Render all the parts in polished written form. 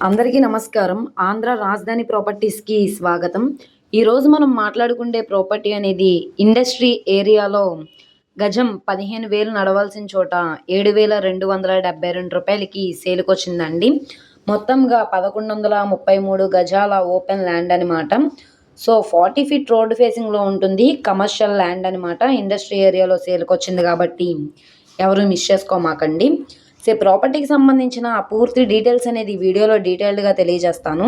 అందరికీ నమస్కారం. ఆంధ్ర రాజధాని ప్రాపర్టీస్‌కి స్వాగతం. ఈరోజు మనం మాట్లాడుకుండే ప్రాపర్టీ అనేది ఇండస్ట్రీ ఏరియాలో గజం 15,000 నడవాల్సిన చోట రూ. 7,272కి సేల్‌కొచ్చిందండి. మొత్తంగా 1133 గజాల ఓపెన్ ల్యాండ్ అనమాట. సో 40 ఫీట్ రోడ్ ఫేసింగ్‌లో ఉంటుంది. కమర్షియల్ ల్యాండ్ అనమాట. ఇండస్ట్రీ ఏరియాలో సేల్‌కొచ్చింది కాబట్టి ఎవరు మిస్ చేసుకోమాకండి. ప్రాపర్టీకి సంబంధించిన పూర్తి డీటెయిల్స్ అనేది వీడియోలో డీటెయిల్డ్గా తెలియజేస్తాను.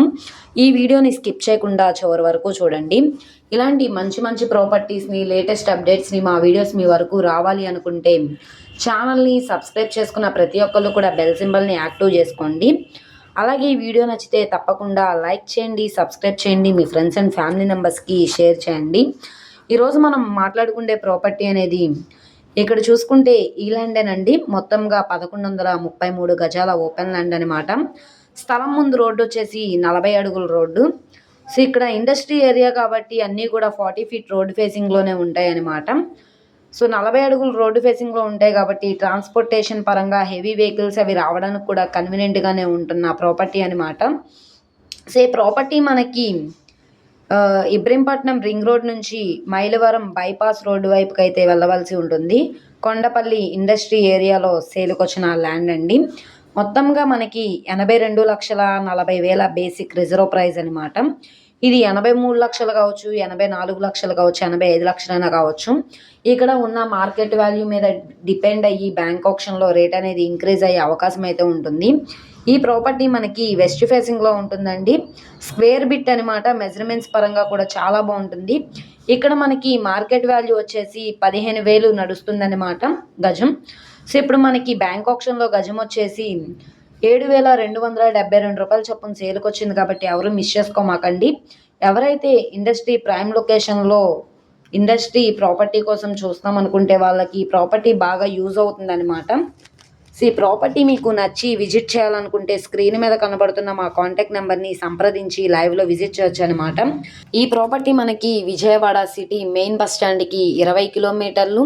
ఈ వీడియోని స్కిప్ చేయకుండా చివరి వరకు చూడండి. ఇలాంటి మంచి మంచి ప్రాపర్టీస్ని, లేటెస్ట్ అప్డేట్స్ని మా వీడియోస్ మీ వరకు రావాలి అనుకుంటే ఛానల్ని సబ్స్క్రైబ్ చేసుకున్న ప్రతి ఒక్కళ్ళు కూడా బెల్ సింబల్ని యాక్టివ్ చేసుకోండి. అలాగే ఈ వీడియో నచ్చితే తప్పకుండా లైక్ చేయండి, సబ్స్క్రైబ్ చేయండి, మీ ఫ్రెండ్స్ అండ్ ఫ్యామిలీ మెంబర్స్కి షేర్ చేయండి. ఈరోజు మనం మాట్లాడుకునే ప్రాపర్టీ అనేది ఇక్కడ చూసుకుంటే ఈ ల్యాండేనండి. మొత్తంగా 1133 గజాల ఓపెన్ ల్యాండ్ అనమాట. స్థలం ముందు రోడ్డు వచ్చేసి 40 అడుగుల రోడ్డు. సో ఇక్కడ ఇండస్ట్రీ ఏరియా కాబట్టి అన్నీ కూడా 40 ఫీట్ రోడ్ ఫేసింగ్లోనే ఉంటాయి అనమాట. సో 40 అడుగులు రోడ్డు ఫేసింగ్లో ఉంటాయి కాబట్టి ట్రాన్స్పోర్టేషన్ పరంగా హెవీ వెహికల్స్ అవి రావడానికి కూడా కన్వీనియంట్గానే ఉంటున్న ప్రాపర్టీ అనమాట. సో ఈ ప్రాపర్టీ మనకి ఇబ్రహీంపట్నం రింగ్ రోడ్ నుంచి మైలవరం బైపాస్ రోడ్డు వైపుకి అయితే వెళ్ళవలసి ఉంటుంది. కొండపల్లి ఇండస్ట్రీ ఏరియాలో సేల్కొచ్చిన ల్యాండ్ అండి. మొత్తంగా మనకి 82,40,000 బేసిక్ రిజర్వ్ ప్రైస్ అనమాట. ఇది 83 లక్షలు కావచ్చు, 84 లక్షలు కావచ్చు, 85 లక్షలైనా కావచ్చు. ఇక్కడ ఉన్న మార్కెట్ వాల్యూ మీద డిపెండ్ అయ్యి బ్యాంక్ ఆప్షన్లో రేట్ అనేది ఇంక్రీజ్ అయ్యే అవకాశం అయితే ఉంటుంది. ఈ ప్రాపర్టీ మనకి వెస్ట్ ఫేసింగ్లో ఉంటుందండి. స్క్వేర్ బిట్ అనమాట. మెజర్మెంట్స్ పరంగా కూడా చాలా బాగుంటుంది. ఇక్కడ మనకి మార్కెట్ వాల్యూ వచ్చేసి 15,000 నడుస్తుందన్నమాట గజం. సో ఇప్పుడు మనకి బ్యాంక్ ఆప్షన్లో గజం వచ్చేసి రూ. 7,272 చొప్పున సేల్కొచ్చింది కాబట్టి ఎవరు మిస్ చేసుకోమాకండి. ఎవరైతే ఇండస్ట్రీ ప్రైమ్ లొకేషన్లో ఇండస్ట్రీ ప్రాపర్టీ కోసం చూస్తాం అనుకుంటే వాళ్ళకి ఈ ప్రాపర్టీ బాగా యూజ్ అవుతుందన్నమాట. సో ఈ ప్రాపర్టీ మీకు నచ్చి విజిట్ చేయాలనుకుంటే స్క్రీన్ మీద కనబడుతున్న మా కాంటాక్ట్ నెంబర్ని సంప్రదించి లైవ్లో విజిట్ చేయొచ్చు అనమాట. ఈ ప్రాపర్టీ మనకి విజయవాడ సిటీ మెయిన్ బస్ స్టాండ్కి 20 కిలోమీటర్లు,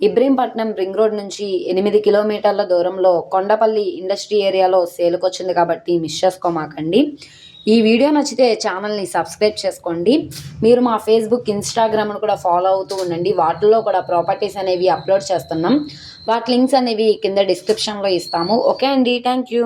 ఇబ్రహీంపట్నం రింగ్ రోడ్ నుంచి 8 కిలోమీటర్ల దూరంలో కొండపల్లి ఇండస్ట్రీ ఏరియాలో సేల్కొచ్చింది కాబట్టి మిస్ చేసుకోమాకండి. ఈ వీడియో నచ్చితే ఛానల్ని సబ్స్క్రైబ్ చేసుకోండి. మీరు మా ఫేస్బుక్, ఇన్స్టాగ్రామ్ను కూడా ఫాలో అవుతూ ఉండండి. వాటిల్లో కూడా ప్రాపర్టీస్ అనేవి అప్లోడ్ చేస్తున్నాం. వాటి లింక్స్ అనేవి కింద డిస్క్రిప్షన్లో ఇస్తాము. ఓకే అండి, థ్యాంక్ యూ.